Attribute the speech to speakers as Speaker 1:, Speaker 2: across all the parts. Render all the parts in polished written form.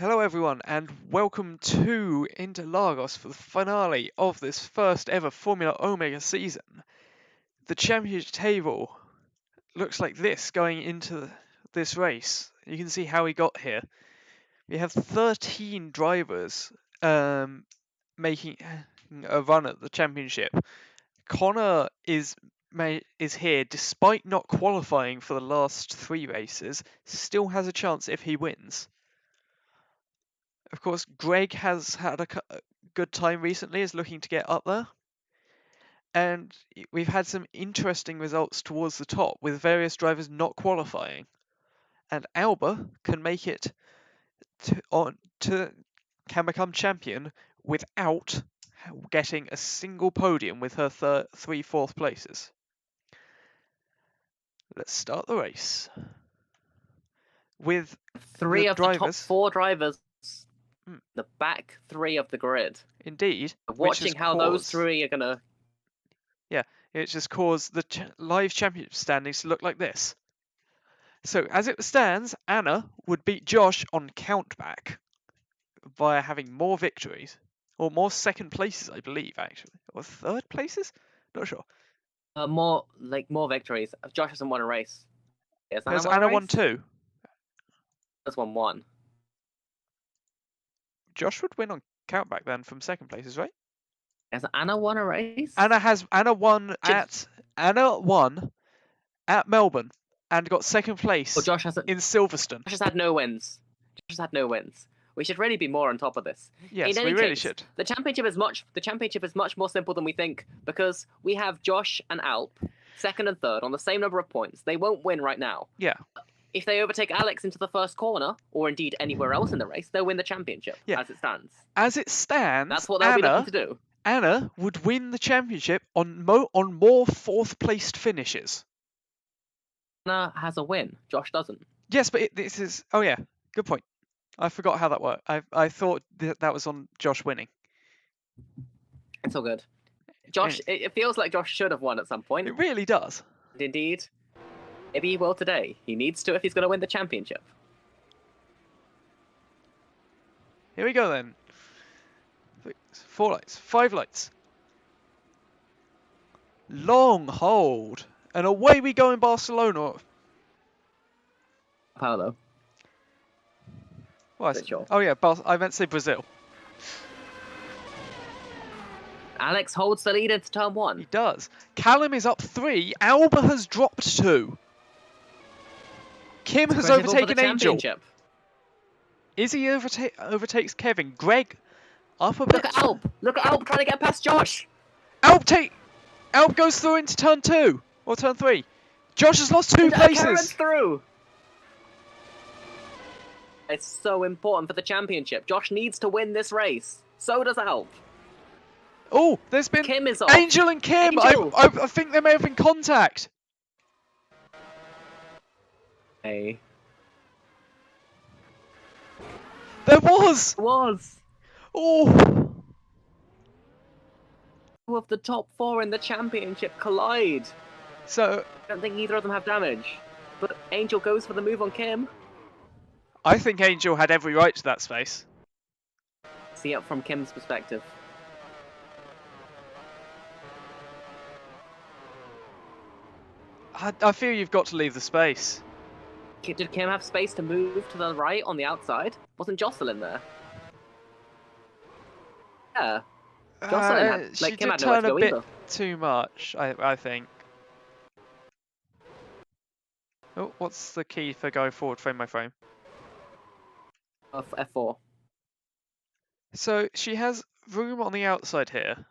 Speaker 1: Hello everyone and welcome to Interlagos for the finale of this first ever Formula Omega season. The championship table looks like this going into this race. You can see how we got here. We have 13 drivers making a run at the championship. Connor is here despite not qualifying for the last 3 races, still has a chance if he wins. Of course, Greg has had a good time recently, is looking to get up there. And we've had some interesting results towards the top, with various drivers not qualifying. And Alba can make it can become champion without getting a single podium with her 3 fourth places. Let's start the race. With
Speaker 2: three
Speaker 1: the
Speaker 2: of
Speaker 1: drivers,
Speaker 2: the top 4 drivers, the back 3 of the grid.
Speaker 1: Indeed.
Speaker 2: Watching how those 3 are gonna.
Speaker 1: Yeah, it just caused the live championship standings to look like this. So as it stands, Anna would beat Josh on countback via having more victories, or more second places, I believe, actually, or third places. Not sure.
Speaker 2: More victories. Josh hasn't won a race.
Speaker 1: Has Anna won 2?
Speaker 2: That's won 1.
Speaker 1: Josh would win on countback then from second places, right?
Speaker 2: Has Anna won a race?
Speaker 1: Anna won at Melbourne and got second place
Speaker 2: Josh hasn't
Speaker 1: in Silverstone.
Speaker 2: Josh has had no wins. We should really be more on top of this.
Speaker 1: Yes, we really should.
Speaker 2: The championship is much more simple than we think, because we have Josh and Alp, second and third, on the same number of points. They won't win right now.
Speaker 1: Yeah.
Speaker 2: If they overtake Alex into the first corner, or indeed anywhere else in the race, they'll win the championship.
Speaker 1: Yeah.
Speaker 2: As it stands.
Speaker 1: As it stands,
Speaker 2: that's what they'll be looking to do.
Speaker 1: Anna would win the championship on more fourth placed finishes.
Speaker 2: Anna has a win. Josh doesn't.
Speaker 1: Yes, but this is. Oh yeah, good point. I forgot how that worked. I thought that was on Josh winning.
Speaker 2: It's all good. Josh, it feels like Josh should have won at some point.
Speaker 1: It really does.
Speaker 2: Indeed. Maybe he will today. He needs to if he's going to win the championship.
Speaker 1: Here we go then. 4 lights, 5 lights. Long hold. And away we go in Barcelona.
Speaker 2: Paolo.
Speaker 1: Sure. Oh yeah, I meant to say Brazil.
Speaker 2: Alex holds the lead into turn 1.
Speaker 1: He does. Callum is up 3. Alba has dropped 2. Kim has overtaken Angel. Izzy overtakes Kevin. Greg up a bit.
Speaker 2: Look at Alp. Look at Alp trying to get past Josh.
Speaker 1: Alp goes through into turn 2 or turn 3. Josh has lost 2 places.
Speaker 2: Through. It's so important for the championship. Josh needs to win this race. So does Alp.
Speaker 1: Oh, there's been
Speaker 2: Kim is off.
Speaker 1: Angel and Kim. I think there may have been contact.
Speaker 2: Hey.
Speaker 1: There was. Oh.
Speaker 2: 2 of the top 4 in the championship collide.
Speaker 1: So
Speaker 2: I don't think either of them have damage, but Angel goes for the move on Kim.
Speaker 1: I think Angel had every right to that space.
Speaker 2: See it from Kim's perspective.
Speaker 1: I feel you've got to leave the space.
Speaker 2: Did Kim have space to move to the right on the outside? Wasn't Jocelyn there? Yeah. Jocelyn had,
Speaker 1: she
Speaker 2: Kim
Speaker 1: did
Speaker 2: had nowhere
Speaker 1: turn
Speaker 2: to go
Speaker 1: a bit
Speaker 2: either.
Speaker 1: too much, I think. Oh, what's the key for going forward frame by frame?
Speaker 2: F4.
Speaker 1: So she has room on the outside here.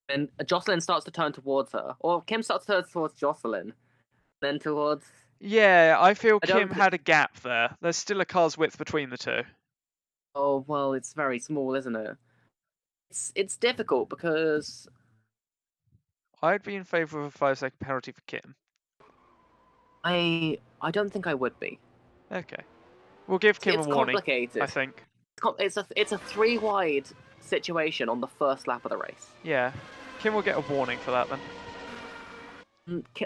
Speaker 2: And Jocelyn starts to turn towards her. Or Kim starts to turn towards Jocelyn. Then towards...
Speaker 1: Yeah, I feel Kim had a gap there. There's still a car's width between the 2.
Speaker 2: Oh, well, it's very small, isn't it? It's difficult because...
Speaker 1: I'd be in favour of a 5-second penalty for Kim.
Speaker 2: I don't think I would be.
Speaker 1: Okay. We'll give Kim a warning,
Speaker 2: complicated.
Speaker 1: I think.
Speaker 2: It's a 3-wide situation on the first lap of the race.
Speaker 1: Yeah. Kim will get a warning for that then.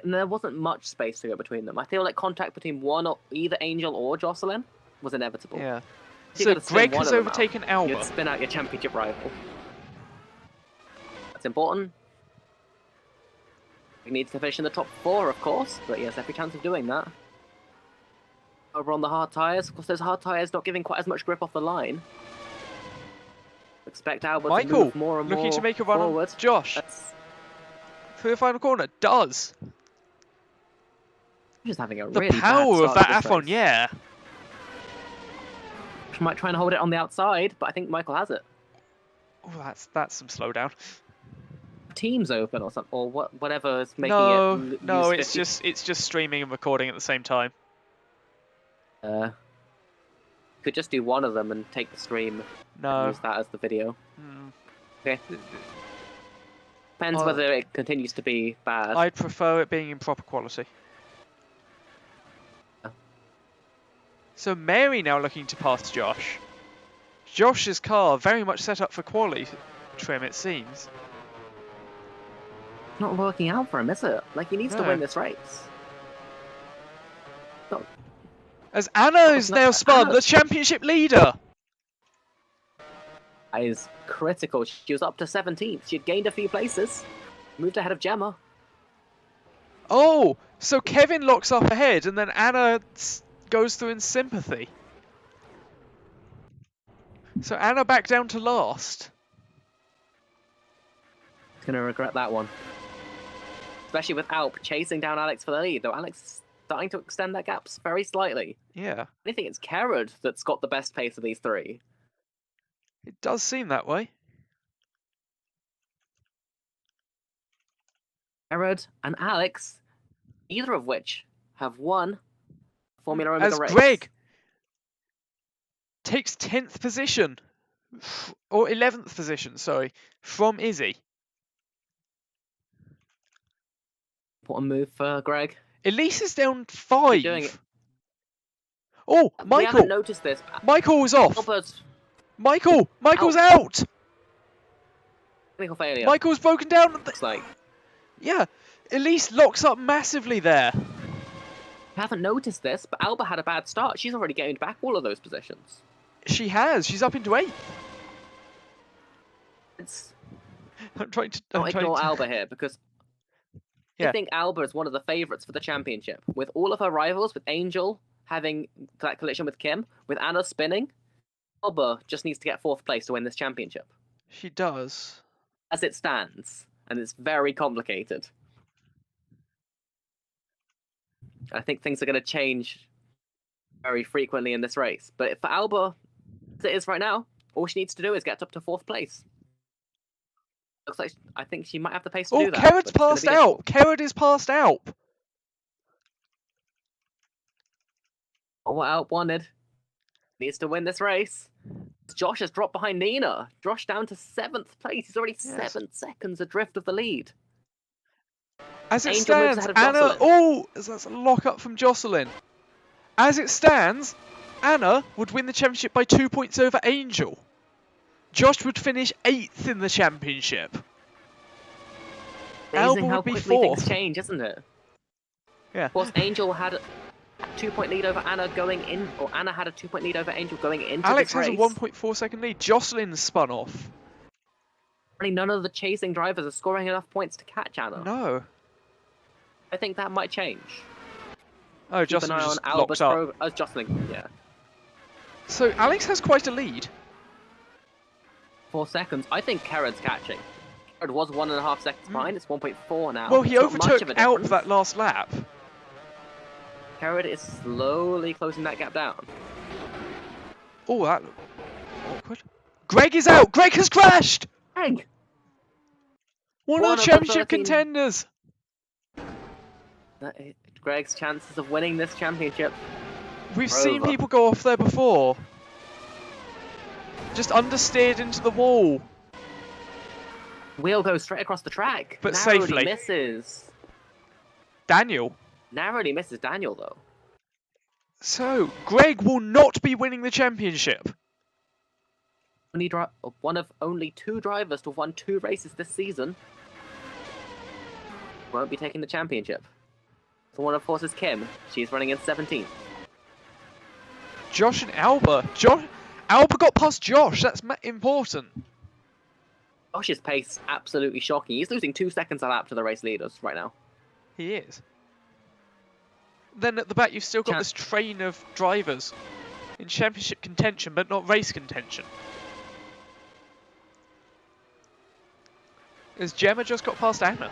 Speaker 2: There wasn't much space to go between them. I feel like contact between either Angel or Jocelyn was inevitable.
Speaker 1: Yeah.
Speaker 2: If you
Speaker 1: So
Speaker 2: gotta spin
Speaker 1: Greg
Speaker 2: one
Speaker 1: has
Speaker 2: of them out,
Speaker 1: overtaken Alba.
Speaker 2: You'd spin out your championship rival. That's important. He needs to finish in the top 4, of course, but he has every chance of doing that. Over on the hard tyres, of course, those hard tyres not giving quite as much grip off the line. Expect Albert to
Speaker 1: Michael
Speaker 2: move more and more
Speaker 1: looking to make a run
Speaker 2: forward.
Speaker 1: on Josh through the final corner. Does.
Speaker 2: Just having a
Speaker 1: The
Speaker 2: really
Speaker 1: power of
Speaker 2: bad
Speaker 1: that
Speaker 2: start to
Speaker 1: Afon,
Speaker 2: this race.
Speaker 1: yeah.
Speaker 2: Might try and hold it on the outside, but I think Michael has it.
Speaker 1: Oh, that's some slowdown.
Speaker 2: Teams open or something, or whatever is making
Speaker 1: No,
Speaker 2: it.
Speaker 1: no,
Speaker 2: use
Speaker 1: it's just streaming and recording at the same time.
Speaker 2: Could just do one of them and take the stream. And
Speaker 1: No.
Speaker 2: use that as the video.
Speaker 1: Mm.
Speaker 2: Okay. Depends whether it continues to be bad.
Speaker 1: I'd prefer it being in proper quality. So Mary now looking to pass Josh. Josh's car very much set up for quali trim, it seems.
Speaker 2: Not working out for him, is it? Like, he needs to
Speaker 1: No.
Speaker 2: win this race.
Speaker 1: As Anna is
Speaker 2: no,
Speaker 1: now spun,
Speaker 2: Anna-
Speaker 1: the championship leader.
Speaker 2: That is critical. She was up to 17th. She had gained a few places. Moved ahead of Gemma.
Speaker 1: Oh, so Kevin locks up ahead and then Anna goes through in sympathy. So Anna back down to last.
Speaker 2: He's going to regret that one. Especially with Alp chasing down Alex for the lead, though Alex is starting to extend that gap very slightly.
Speaker 1: Yeah,
Speaker 2: I think it's Kerrod that's got the best pace of these three.
Speaker 1: it does seem that way.
Speaker 2: Kerrod and Alex, either of which have won Formula Omega
Speaker 1: As
Speaker 2: race.
Speaker 1: Greg takes 10th position, or 11th position, sorry, from Izzy.
Speaker 2: Important move for Greg.
Speaker 1: Elise is down 5.
Speaker 2: doing it.
Speaker 1: Oh,
Speaker 2: We haven't
Speaker 1: Michael!
Speaker 2: noticed this.
Speaker 1: Michael's off!
Speaker 2: Albert's
Speaker 1: Michael's out!
Speaker 2: technical failure.
Speaker 1: Michael's broken down.
Speaker 2: Looks like.
Speaker 1: Yeah, Elise locks up massively there.
Speaker 2: I haven't noticed this, but Alba had a bad start. She's already gained back all of those positions.
Speaker 1: She has. She's up into 8th.
Speaker 2: It's
Speaker 1: I'm trying to.
Speaker 2: not ignore Alba here because
Speaker 1: Yeah.
Speaker 2: I think Alba is one of the favourites for the championship. With all of her rivals, with Angel having that collision with Kim, with Anna spinning, Alba just needs to get 4th place to win this championship.
Speaker 1: She does.
Speaker 2: As it stands, and it's very complicated. I think things are going to change very frequently in this race. But for Alba, as it is right now, all she needs to do is get up to 4th place. Looks like I think she might have the pace to
Speaker 1: Oh,
Speaker 2: do that.
Speaker 1: Kerrod's
Speaker 2: but it's gonna
Speaker 1: passed
Speaker 2: be
Speaker 1: out. Kerrod is passed out.
Speaker 2: Oh, what Alp wanted. Needs to win this race. Josh has dropped behind Nina. Josh down to 7th place. He's already
Speaker 1: Yes.
Speaker 2: 7 seconds adrift of the lead.
Speaker 1: As it
Speaker 2: Angel moves
Speaker 1: stands,
Speaker 2: ahead of
Speaker 1: Anna.
Speaker 2: Jocelyn.
Speaker 1: Oh, that's a lock up from Jocelyn. As it stands, Anna would win the championship by 2 points over Angel. Josh would finish 8th in the championship. Alba
Speaker 2: Amazing how
Speaker 1: would be
Speaker 2: quickly things
Speaker 1: 4th.
Speaker 2: change, isn't it?
Speaker 1: Yeah.
Speaker 2: Of course, Angel had a 2-point lead over Anna going in, or Anna had a 2-point lead over Angel going into
Speaker 1: Alex
Speaker 2: this
Speaker 1: has
Speaker 2: race.
Speaker 1: a 1.4 second lead. Jocelyn spun off.
Speaker 2: Apparently none of the chasing drivers are scoring enough points to catch Anna.
Speaker 1: No.
Speaker 2: I think that might change.
Speaker 1: Oh,
Speaker 2: Keep
Speaker 1: Jocelyn
Speaker 2: an eye on
Speaker 1: just
Speaker 2: Alba's
Speaker 1: locks up.
Speaker 2: Jocelyn, yeah.
Speaker 1: So Alex has quite a lead.
Speaker 2: 4 seconds. I think Kerrod's catching. Kerrod was 1.5 seconds behind. It's 1.4 now.
Speaker 1: Well, he
Speaker 2: It's not much
Speaker 1: overtook
Speaker 2: of a
Speaker 1: Alp
Speaker 2: difference.
Speaker 1: that last lap.
Speaker 2: Kerrod is slowly closing that gap down.
Speaker 1: Oh, that looked awkward. Greg is out. Greg has crashed.
Speaker 2: Greg!
Speaker 1: One
Speaker 2: One
Speaker 1: of
Speaker 2: of
Speaker 1: the
Speaker 2: the
Speaker 1: championship
Speaker 2: 13.
Speaker 1: contenders.
Speaker 2: Greg's chances of winning this championship.
Speaker 1: We've seen
Speaker 2: Over.
Speaker 1: people go off there before. Just understeered into the wall.
Speaker 2: Wheel goes straight across the track.
Speaker 1: But
Speaker 2: Narrowly
Speaker 1: safely.
Speaker 2: misses.
Speaker 1: Daniel.
Speaker 2: Narrowly misses Daniel, though.
Speaker 1: So, Greg will not be winning the championship.
Speaker 2: One of only 2 drivers to have won 2 races this season. won't be taking the championship. So one of course is Kim. She's running in 17th.
Speaker 1: Josh and Alba. Alba got past Josh. That's important.
Speaker 2: Josh's pace absolutely shocking. He's losing 2 seconds a lap to the race leaders right now.
Speaker 1: He is. Then at the back, you've still got this train of drivers in championship contention, but not race contention. Has Gemma just got past Anna?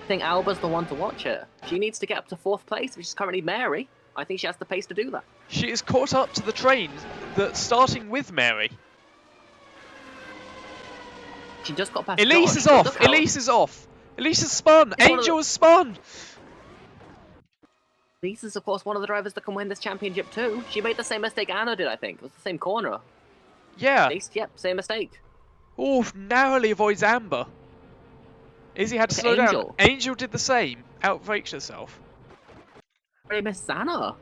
Speaker 2: I think Alba's the one to watch here. She needs to get up to 4th place, which is currently Mary. I think she has the pace to do that.
Speaker 1: She is caught up to the train that's starting with Mary.
Speaker 2: She just got past
Speaker 1: Elise
Speaker 2: Josh.
Speaker 1: is off.
Speaker 2: Look out.
Speaker 1: Elise is off. Elise has spun.
Speaker 2: It's one of
Speaker 1: Angel
Speaker 2: the-
Speaker 1: has spun.
Speaker 2: Elise is, of course, one of the drivers that can win this championship too. She made the same mistake Anna did, I think. It was the same corner.
Speaker 1: Yeah.
Speaker 2: At least, yep, same mistake.
Speaker 1: Oh, narrowly avoids Amber. Izzy had to
Speaker 2: Look
Speaker 1: slow
Speaker 2: at
Speaker 1: down.
Speaker 2: Angel.
Speaker 1: Angel did the same. Outbraked herself.
Speaker 2: Already missed Anna.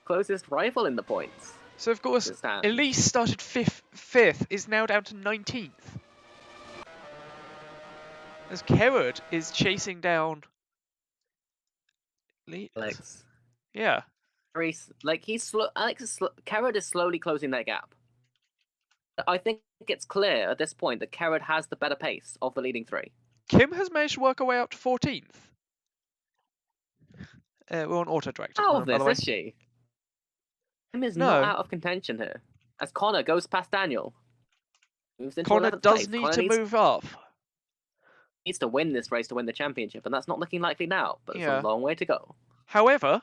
Speaker 2: Closest rival in the points.
Speaker 1: So of course,
Speaker 2: As it stands.
Speaker 1: Elise started fifth, is now down to 19th. As Kerrod is chasing down.
Speaker 2: Alex.
Speaker 1: Yeah.
Speaker 2: Like he's slow. Kerrod is slowly closing that gap. I think it's clear at this point that Kerrod has the better pace of the leading 3.
Speaker 1: Kim has managed to work her way up to 14th. We're on auto direct.
Speaker 2: Out of
Speaker 1: by the
Speaker 2: this,
Speaker 1: way.
Speaker 2: is she? Kim is
Speaker 1: No.
Speaker 2: not out of contention here. As Connor goes past Daniel. Moves into
Speaker 1: Connor
Speaker 2: 11th
Speaker 1: does
Speaker 2: place.
Speaker 1: need
Speaker 2: Connor
Speaker 1: to move up.
Speaker 2: needs to win this race to win the championship, and that's not looking likely now, but it's a long way to go.
Speaker 1: However,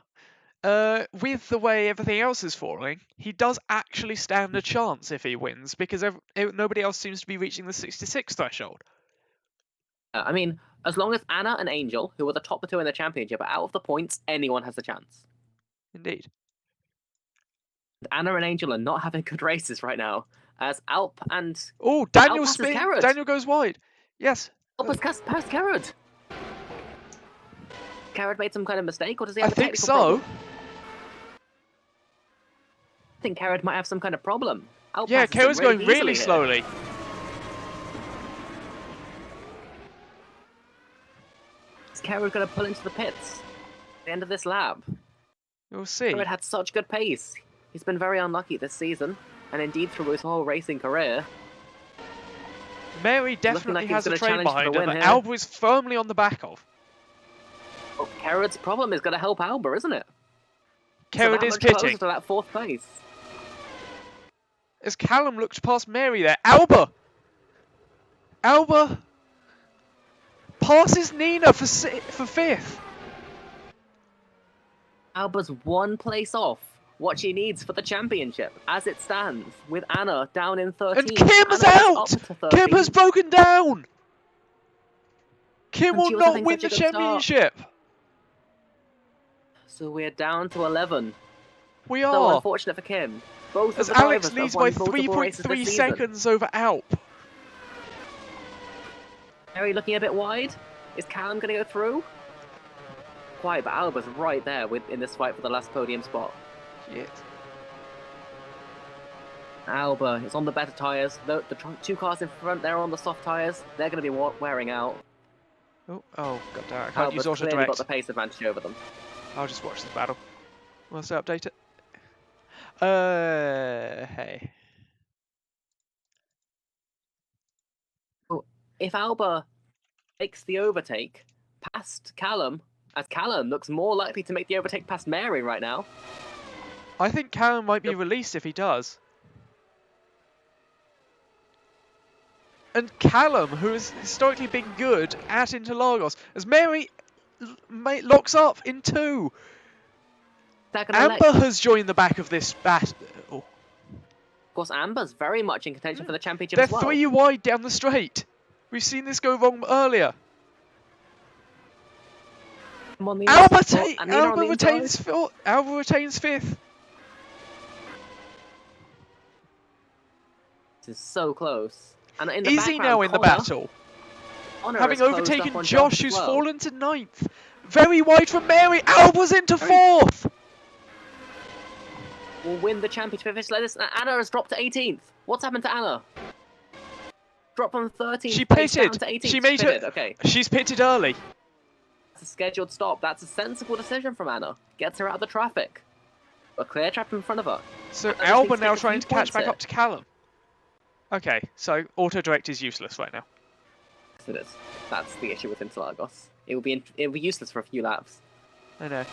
Speaker 1: with the way everything else is falling, he does actually stand a chance if he wins, because nobody else seems to be reaching the 66 threshold.
Speaker 2: I mean, as long as Anna and Angel, who are the top 2 in the championship, are out of the points, anyone has a chance.
Speaker 1: Indeed.
Speaker 2: Anna and Angel are not having good races right now, as Alp and
Speaker 1: Oh, Daniel
Speaker 2: passes
Speaker 1: spin.
Speaker 2: Kerrod.
Speaker 1: Daniel goes wide. Yes.
Speaker 2: Alp has passed Kerrod. Kerrod made some kind of mistake, or does he
Speaker 1: I
Speaker 2: have a
Speaker 1: think
Speaker 2: technical
Speaker 1: so.
Speaker 2: problem? I think Kerrod might have some kind of problem. Alp
Speaker 1: Yeah,
Speaker 2: passes him
Speaker 1: Kerrod's going really
Speaker 2: easily here.
Speaker 1: slowly.
Speaker 2: Is Kerrod going to pull into the pits at the end of this lap?
Speaker 1: We'll see.
Speaker 2: Kerrod had such good pace. He's been very unlucky this season, and indeed through his whole racing career.
Speaker 1: Mary definitely
Speaker 2: like he's
Speaker 1: has a
Speaker 2: gonna
Speaker 1: train
Speaker 2: challenge for
Speaker 1: behind
Speaker 2: the
Speaker 1: her
Speaker 2: win
Speaker 1: that
Speaker 2: here.
Speaker 1: Alba is firmly on the back of.
Speaker 2: Well, Kerrod's problem is going to help Alba, isn't it?
Speaker 1: Kerrod
Speaker 2: that
Speaker 1: is
Speaker 2: much closer
Speaker 1: pitting.
Speaker 2: to that 4th place.
Speaker 1: As Callum looked past Mary there. Alba passes Nina for 5th.
Speaker 2: Alba's 1 place off what she needs for the championship, as it stands, with Anna down in 13th.
Speaker 1: And Kim is
Speaker 2: Anna
Speaker 1: out!
Speaker 2: up to 13th.
Speaker 1: Kim has broken down! Kim
Speaker 2: And she
Speaker 1: will
Speaker 2: was
Speaker 1: not
Speaker 2: having
Speaker 1: win
Speaker 2: such
Speaker 1: the
Speaker 2: a good start.
Speaker 1: championship.
Speaker 2: So we're down to 11.
Speaker 1: We
Speaker 2: So
Speaker 1: are.
Speaker 2: unfortunate for Kim. Both
Speaker 1: As
Speaker 2: of the
Speaker 1: Alex
Speaker 2: drivers have
Speaker 1: leads
Speaker 2: won
Speaker 1: by
Speaker 2: multiple races
Speaker 1: 3.3
Speaker 2: this season.
Speaker 1: seconds over Alp.
Speaker 2: Mary looking a bit wide. Is Callum going to go through? Quite, but Alba's right there in this fight for the last podium spot.
Speaker 1: Shit.
Speaker 2: Alba is on the better tyres. The 2 cars in front, they're on the soft tyres. They're going to be wearing out.
Speaker 1: Oh, god damn it. I can't
Speaker 2: Alba's
Speaker 1: use auto
Speaker 2: clearly
Speaker 1: direct.
Speaker 2: got the pace advantage over them.
Speaker 1: I'll just watch this battle. Once I update it. Hey.
Speaker 2: If Alba makes the overtake past Callum, as Callum looks more likely to make the overtake past Mary right now.
Speaker 1: I think Callum might be
Speaker 2: Yep.
Speaker 1: released if he does. And Callum, who has historically been good at Interlagos, as Mary locks up in 2.
Speaker 2: They're gonna
Speaker 1: Amber has joined the back of this battle.
Speaker 2: Of course, Amber's very much in contention for the championship
Speaker 1: They're
Speaker 2: as well.
Speaker 1: 3 wide down the straight. We've seen this go wrong earlier.
Speaker 2: I'm on the
Speaker 1: Alba,
Speaker 2: inside. And Nina on the inside.
Speaker 1: Alba retains 5th.
Speaker 2: This is so close. And in the
Speaker 1: Is he now
Speaker 2: background,
Speaker 1: in the
Speaker 2: Connor-
Speaker 1: battle?
Speaker 2: Connor
Speaker 1: Having
Speaker 2: has closed
Speaker 1: overtaken
Speaker 2: up on
Speaker 1: Josh,
Speaker 2: as
Speaker 1: who's
Speaker 2: well.
Speaker 1: fallen to 9th. Very wide from Mary. Alba's into 4th.
Speaker 2: Will win the championship if it's like this. Anna has dropped to 18th. What's happened to Anna? Drop from 13th
Speaker 1: She
Speaker 2: place down
Speaker 1: pitted.
Speaker 2: to 18th.
Speaker 1: She made
Speaker 2: pitted.
Speaker 1: it.
Speaker 2: Okay,
Speaker 1: She's pitted early.
Speaker 2: that's a scheduled stop. That's a sensible decision from Anna. Gets her out of the traffic. A clear trap in front of her.
Speaker 1: So
Speaker 2: Anna just
Speaker 1: Alba
Speaker 2: needs to
Speaker 1: now
Speaker 2: get a
Speaker 1: trying
Speaker 2: few
Speaker 1: to catch
Speaker 2: points
Speaker 1: back
Speaker 2: here.
Speaker 1: up to Callum. Okay, so auto direct is useless right now.
Speaker 2: Yes, it is. That's the issue with Interlagos. It will be useless for a few laps.
Speaker 1: I know.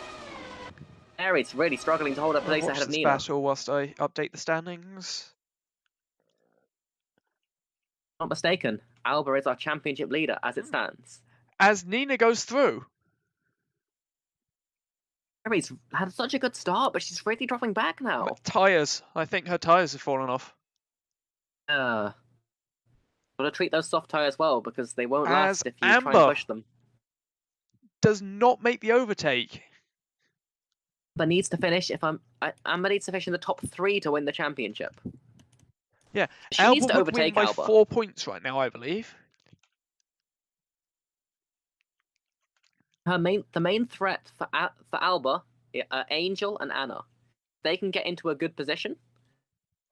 Speaker 2: Aries really struggling to hold her
Speaker 1: I'll
Speaker 2: place
Speaker 1: watch
Speaker 2: ahead of
Speaker 1: this
Speaker 2: Nina.
Speaker 1: battle whilst I update the standings.
Speaker 2: Not mistaken, Alba is our championship leader as it stands.
Speaker 1: As Nina goes through.
Speaker 2: Aries had such a good start, but she's really dropping back now.
Speaker 1: Tyres. I think her tyres have fallen off.
Speaker 2: Gotta treat those soft tyres well because they won't
Speaker 1: As
Speaker 2: last if you try
Speaker 1: Amber
Speaker 2: and push them.
Speaker 1: does not make the overtake.
Speaker 2: Amber needs to finish. Amber needs to finish in the top 3 to win the championship.
Speaker 1: Yeah,
Speaker 2: She
Speaker 1: Alba
Speaker 2: needs to
Speaker 1: would win
Speaker 2: overtake
Speaker 1: by
Speaker 2: Alba.
Speaker 1: 4 points right now, I believe.
Speaker 2: The main threat for Alba are Angel and Anna. They can get into a good position,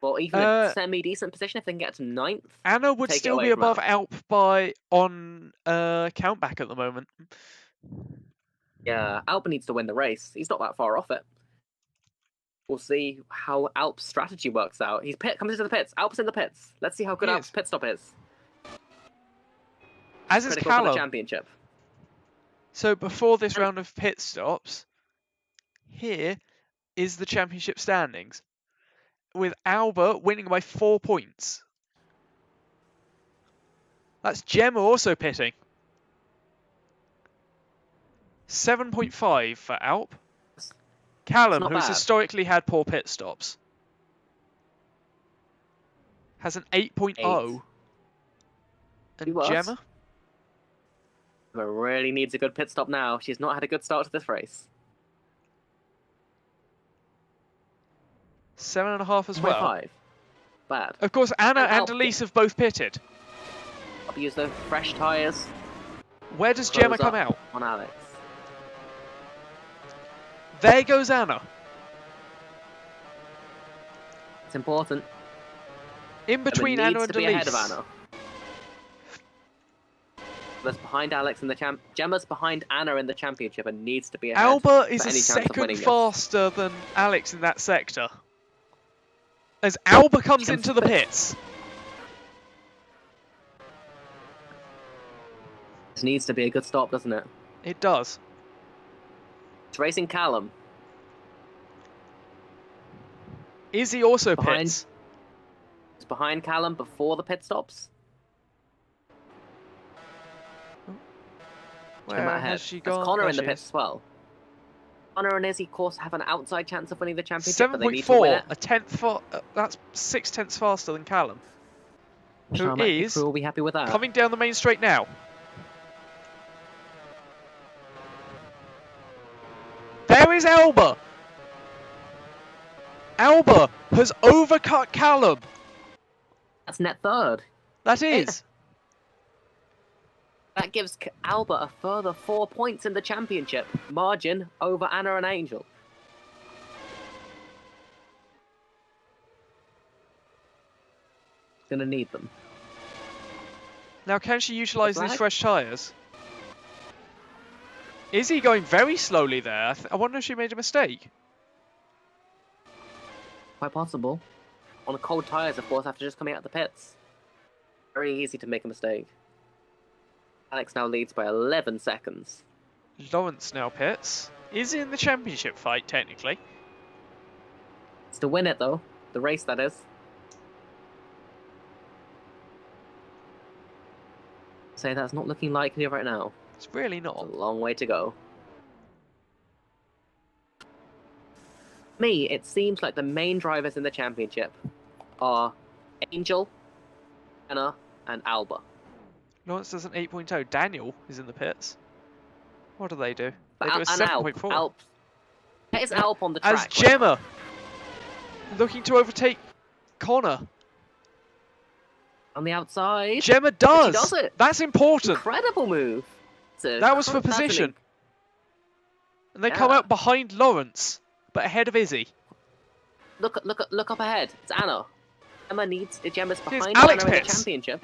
Speaker 2: or even a semi-decent position if they can get to 9th.
Speaker 1: Anna would
Speaker 2: Take it
Speaker 1: still
Speaker 2: away
Speaker 1: be
Speaker 2: from
Speaker 1: above
Speaker 2: Alba.
Speaker 1: Alp by on countback at the moment.
Speaker 2: Yeah, Alba needs to win the race. He's not that far off it. We'll see how Alp's strategy works out. Comes into the pits. Alp's in the pits. Let's see how good
Speaker 1: He
Speaker 2: Alp's
Speaker 1: is.
Speaker 2: pit stop is.
Speaker 1: As is
Speaker 2: Critical for the
Speaker 1: Callum.
Speaker 2: championship.
Speaker 1: So before this round of pit stops, here is the championship standings, with Alba winning by 4 points. That's Gemma also pitting. 7.5 for Alp. Callum,
Speaker 2: not
Speaker 1: who's
Speaker 2: bad.
Speaker 1: historically had poor pit stops, has an 8.0. And
Speaker 2: worse.
Speaker 1: Gemma?
Speaker 2: But really needs a good pit stop now. She's not had a good start to this race.
Speaker 1: 7.5 as well.
Speaker 2: 5. Bad.
Speaker 1: Of course, Anna
Speaker 2: And
Speaker 1: and
Speaker 2: Alp.
Speaker 1: Elise have both pitted.
Speaker 2: I'll use the fresh tyres
Speaker 1: Where does Gemma
Speaker 2: Close
Speaker 1: come
Speaker 2: up.
Speaker 1: out?
Speaker 2: on Alex.
Speaker 1: There goes Anna.
Speaker 2: It's important.
Speaker 1: In between
Speaker 2: Gemma
Speaker 1: Anna
Speaker 2: needs
Speaker 1: and
Speaker 2: to be ahead of
Speaker 1: Elise.
Speaker 2: Anna. Gemma's behind Alex in the Gemma's behind Anna in the championship and needs to be ahead.
Speaker 1: Alba is
Speaker 2: for
Speaker 1: a
Speaker 2: any chance of
Speaker 1: second
Speaker 2: winning this.
Speaker 1: faster than Alex in that sector. As Alba comes
Speaker 2: Can
Speaker 1: into the
Speaker 2: fit.
Speaker 1: pits.
Speaker 2: This needs to be a good stop, doesn't it?
Speaker 1: It does.
Speaker 2: It's racing Callum.
Speaker 1: Izzy also
Speaker 2: Behind-
Speaker 1: pits.
Speaker 2: It's behind Callum before the pit stops.
Speaker 1: Where
Speaker 2: Gemma ahead.
Speaker 1: has she
Speaker 2: There's
Speaker 1: gone?
Speaker 2: Connor
Speaker 1: There
Speaker 2: in the
Speaker 1: she
Speaker 2: pits
Speaker 1: is.
Speaker 2: as well. Connor and Izzy, of course, have an outside chance of winning the championship, but they need to win
Speaker 1: 7.4,
Speaker 2: it.
Speaker 1: a tenth that's 6/10 faster than Callum, who
Speaker 2: Charmander
Speaker 1: is
Speaker 2: will be happy with that.
Speaker 1: coming down the main straight now. There is Alba. Alba has overcut Callum.
Speaker 2: That's net third.
Speaker 1: That is.
Speaker 2: That gives Alba a further 4 points in the championship margin over Anna and Angel. Gonna need them.
Speaker 1: Now, can she utilise these
Speaker 2: flag?
Speaker 1: fresh tyres? Izzy going very slowly there. I wonder if she made a mistake.
Speaker 2: Quite possible. On the cold tyres, of course, after just coming out of the pits. Very easy to make a mistake. Alex now leads by 11 seconds.
Speaker 1: Lawrence now pits. Is in the championship fight, technically.
Speaker 2: It's to win it, though. The race, that is. Say that's not looking likely right now.
Speaker 1: It's really
Speaker 2: It's
Speaker 1: not.
Speaker 2: a long way to go. Me, it seems like the main drivers in the championship are Angel, Anna, and Alba.
Speaker 1: Lawrence does an 8.0. Daniel is in the pits. What do they do? They
Speaker 2: But
Speaker 1: do a
Speaker 2: and Alp.
Speaker 1: 7.4.
Speaker 2: Alp. That is Alp on the track.
Speaker 1: As
Speaker 2: right
Speaker 1: Gemma looking to overtake Connor.
Speaker 2: now. On the outside.
Speaker 1: Gemma
Speaker 2: But
Speaker 1: does.
Speaker 2: she does it.
Speaker 1: That's important.
Speaker 2: Incredible move.
Speaker 1: That was for position. And they come
Speaker 2: Yeah.
Speaker 1: out behind Lawrence, but ahead of Izzy.
Speaker 2: Look up ahead. It's Anna. Gemma's behind
Speaker 1: Alex
Speaker 2: Anna in the
Speaker 1: Pitts.
Speaker 2: championship.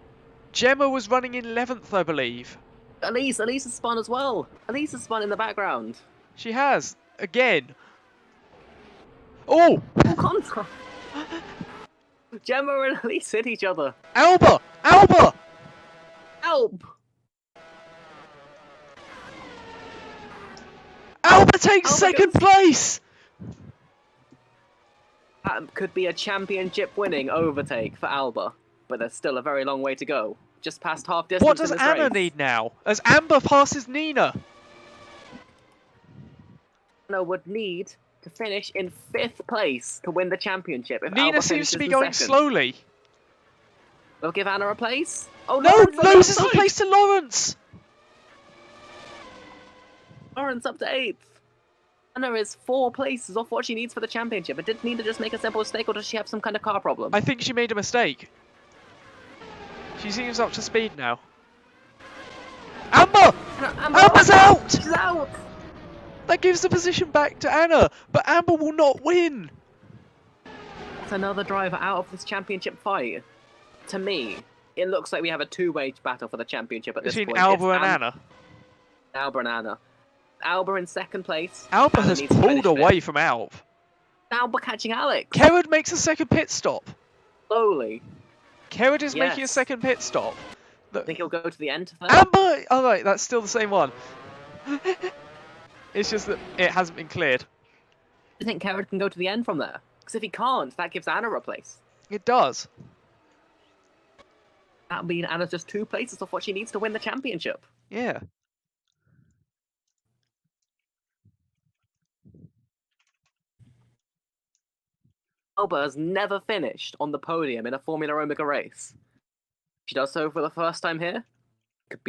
Speaker 1: Gemma was running in 11th, I believe.
Speaker 2: Elise has spun as well. Elise has spun in the background.
Speaker 1: She has. Again. Oh!
Speaker 2: Full contact. Gemma and Elise hit each other.
Speaker 1: Alba! Alba!
Speaker 2: Help!
Speaker 1: Alba takes
Speaker 2: Alba
Speaker 1: second
Speaker 2: goes-
Speaker 1: place!
Speaker 2: That could be a championship winning overtake for Alba, but there's still a very long way to go. Just past half distance.
Speaker 1: What does
Speaker 2: in this
Speaker 1: Anna
Speaker 2: race.
Speaker 1: need now? As Amber passes Nina.
Speaker 2: Anna would need to finish in 5th place to win the championship. If
Speaker 1: Nina
Speaker 2: Alba
Speaker 1: seems to be
Speaker 2: finishes in
Speaker 1: going
Speaker 2: second.
Speaker 1: slowly.
Speaker 2: We'll give Anna a place. Oh
Speaker 1: No,
Speaker 2: Lawrence on the
Speaker 1: loses the
Speaker 2: outside.
Speaker 1: place to Lawrence.
Speaker 2: Lawrence up to 8th. Anna is 4 places off what she needs for the championship. But did Nina just make a simple mistake, or does she have some kind of car problem?
Speaker 1: I think she made a mistake. She seems up to speed now. Amber! Amber's out!
Speaker 2: She's out!
Speaker 1: That gives the position back to Anna, but Amber will not win.
Speaker 2: That's another driver out of this championship fight. To me, it looks like we have a two-way battle for the championship at this
Speaker 1: Between
Speaker 2: point.
Speaker 1: Alba
Speaker 2: It's
Speaker 1: and Anna.
Speaker 2: Alba and Anna. Alba in second place.
Speaker 1: Alba
Speaker 2: Anna
Speaker 1: has
Speaker 2: needs to
Speaker 1: pulled
Speaker 2: finish
Speaker 1: away
Speaker 2: fifth.
Speaker 1: from Alb.
Speaker 2: Alba catching Alex.
Speaker 1: Kerrod makes a second pit stop.
Speaker 2: Slowly.
Speaker 1: Kerrod is making a
Speaker 2: Yes.
Speaker 1: second pit stop.
Speaker 2: I think he'll go to the end of that.
Speaker 1: Amber! Oh right, that's still the same one. It's just that it hasn't been cleared.
Speaker 2: I think Kerrod can go to the end from there. Because if he can't, that gives Anna a place.
Speaker 1: It does.
Speaker 2: That would mean Anna's just 2 places off what she needs to win the championship.
Speaker 1: Yeah.
Speaker 2: Alba has never finished on the podium in a Formula Omega race. She does so for the first time here. It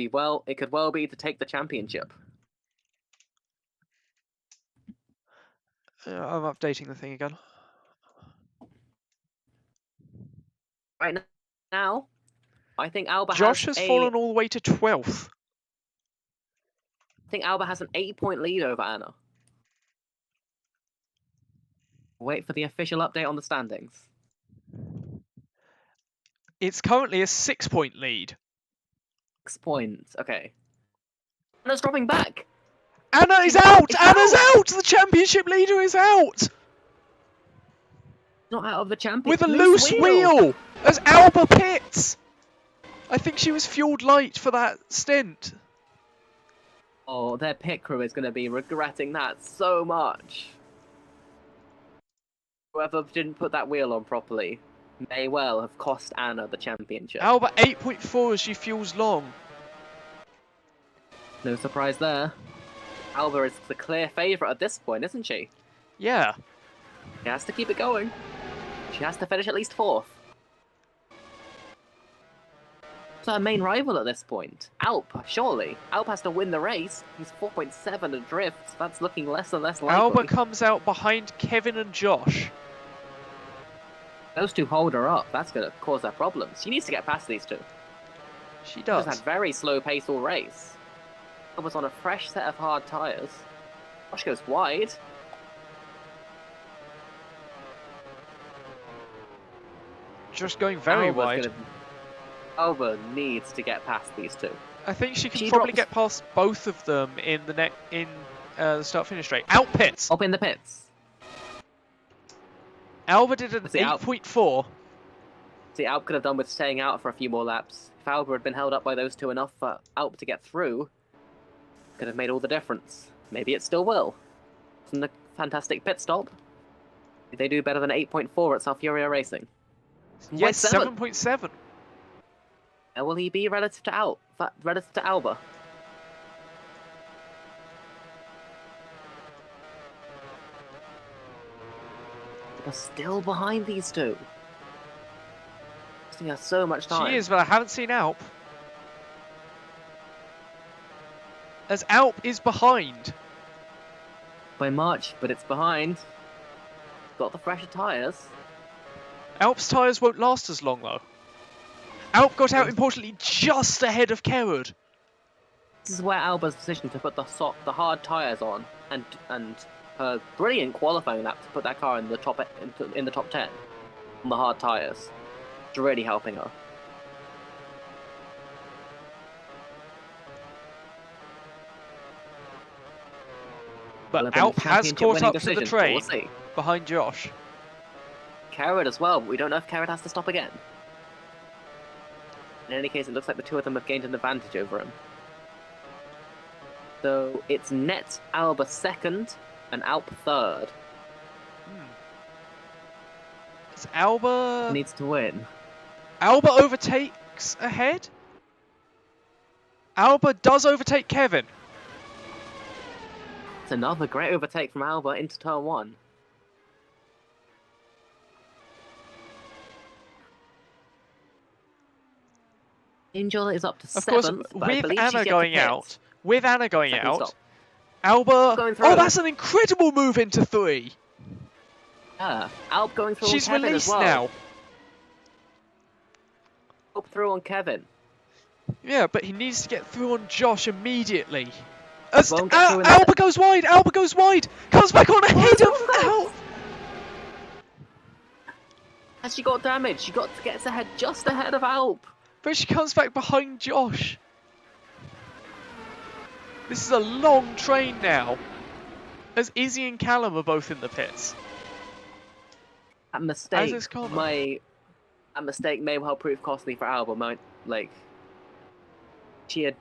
Speaker 2: could well be to take the championship.
Speaker 1: I'm updating the thing again.
Speaker 2: Right now, I think Alba
Speaker 1: Josh has
Speaker 2: has
Speaker 1: fallen all the way to 12th.
Speaker 2: I think Alba has an 8-point lead over Anna. Wait for the official update on the standings.
Speaker 1: It's currently a 6-point lead.
Speaker 2: 6 points. Okay. Anna's dropping back.
Speaker 1: Anna is out! Anna's out! The championship leader is out!
Speaker 2: Not out of the championship.
Speaker 1: With a loose wheel! As Alba pits! I think she was fueled light for that stint.
Speaker 2: Oh, their pit crew is going to be regretting that so much. Whoever didn't put that wheel on properly may well have cost Anna the championship.
Speaker 1: Alba 8.4 as she fuels long.
Speaker 2: No surprise there. Alba is the clear favourite at this point, isn't she?
Speaker 1: Yeah.
Speaker 2: She has to keep it going. She has to finish at least 4th. It's her main rival at this point. Alp, surely. Alp has to win the race. He's 4.7 adrift. That's looking less and less likely.
Speaker 1: Alba comes out behind Kevin and Josh.
Speaker 2: Those two hold her up. That's going to cause her problems. She needs to get past these two.
Speaker 1: She
Speaker 2: She's
Speaker 1: does.
Speaker 2: had very slow pace all race. Alba's on a fresh set of hard tyres. Josh goes wide.
Speaker 1: Just going very
Speaker 2: Alba's
Speaker 1: wide.
Speaker 2: gonna- Alba needs to get past these two.
Speaker 1: I think she can
Speaker 2: She
Speaker 1: probably
Speaker 2: drops-
Speaker 1: get past both of them in the start-finish straight. Out pits.
Speaker 2: Up in the pits.
Speaker 1: Alba did an
Speaker 2: Let's see, Alp.
Speaker 1: 8.4.
Speaker 2: See, Alp could have done with staying out for a few more laps. If Alba had been held up by those two enough for Alp to get through, could have made all the difference. Maybe it still will. Isn't a fantastic pit stop? Did they do better than 8.4 at Sulfuria Racing?
Speaker 1: Yes,
Speaker 2: 7.7.
Speaker 1: 7.7.
Speaker 2: Where will he be relative to Alba? They're still behind these two. Costing us so much time.
Speaker 1: She is, but I haven't seen Alp. As Alp is behind.
Speaker 2: By March, but it's behind. Got the fresher tyres.
Speaker 1: Alp's tyres won't last as long, though. Alp got out, importantly, just ahead of Kerrod.
Speaker 2: This is where Alba's position to put the hard tyres on, and her brilliant qualifying lap to put that car in the top 10 on the hard tyres. It's really helping her.
Speaker 1: But
Speaker 2: Will have been a
Speaker 1: Alp has caught
Speaker 2: championship-winning
Speaker 1: up to the
Speaker 2: decision, but
Speaker 1: train
Speaker 2: we'll see.
Speaker 1: behind Josh.
Speaker 2: Carrot as well, but we don't know if Carrot has to stop again. In any case, it looks like the two of them have gained an advantage over him. So it's Net Alba second and Alp third.
Speaker 1: It's Alba.
Speaker 2: Needs to win.
Speaker 1: Alba overtakes ahead. Alba does overtake Kevin.
Speaker 2: It's another great overtake from Alba into turn one. Angel is up to
Speaker 1: Of course,
Speaker 2: seventh, but I
Speaker 1: with
Speaker 2: believe she's
Speaker 1: Anna
Speaker 2: yet to
Speaker 1: going
Speaker 2: pit.
Speaker 1: out, with Anna going
Speaker 2: Second
Speaker 1: out,
Speaker 2: stop.
Speaker 1: Alba.
Speaker 2: Going through.
Speaker 1: Oh, that's an incredible move into 3.
Speaker 2: Yeah, Alp going through
Speaker 1: She's
Speaker 2: on Kevin
Speaker 1: released
Speaker 2: as well.
Speaker 1: now.
Speaker 2: Alp through on Kevin.
Speaker 1: Yeah, but he needs to get through on Josh immediately. As
Speaker 2: Won't get through in
Speaker 1: Alba
Speaker 2: the-
Speaker 1: goes wide. Alba goes wide. Comes back on ahead of Alp.
Speaker 2: And she got damaged. She gets ahead just ahead of Alp.
Speaker 1: But she comes back behind Josh. This is a long train now. As Izzy and Callum are both in the pits.
Speaker 2: That mistake,
Speaker 1: is Connor.
Speaker 2: that mistake may well prove costly for Alba. She had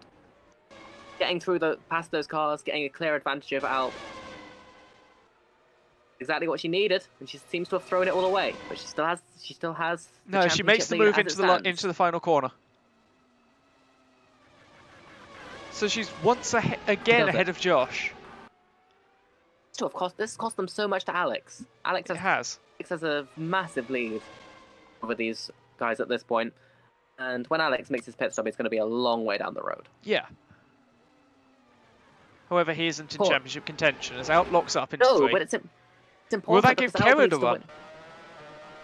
Speaker 2: getting through past those cars, getting a clear advantage over Alp. Exactly what she needed, and she seems to have thrown it all away. But she still has.
Speaker 1: No, she makes the move into the final corner. So she's once again
Speaker 2: does it.
Speaker 1: ahead of Josh.
Speaker 2: This cost them so much to Alex. Alex
Speaker 1: It has.
Speaker 2: has a massive lead over these guys at this point, and when Alex makes his pit stop, it's going to be a long way down the road.
Speaker 1: Yeah. However, he isn't in
Speaker 2: Cool.
Speaker 1: championship contention as Alp locks up into
Speaker 2: No,
Speaker 1: 3.
Speaker 2: but it's important.
Speaker 1: Will that give
Speaker 2: because Alp
Speaker 1: Kerrod
Speaker 2: needs
Speaker 1: a
Speaker 2: to
Speaker 1: run?
Speaker 2: win.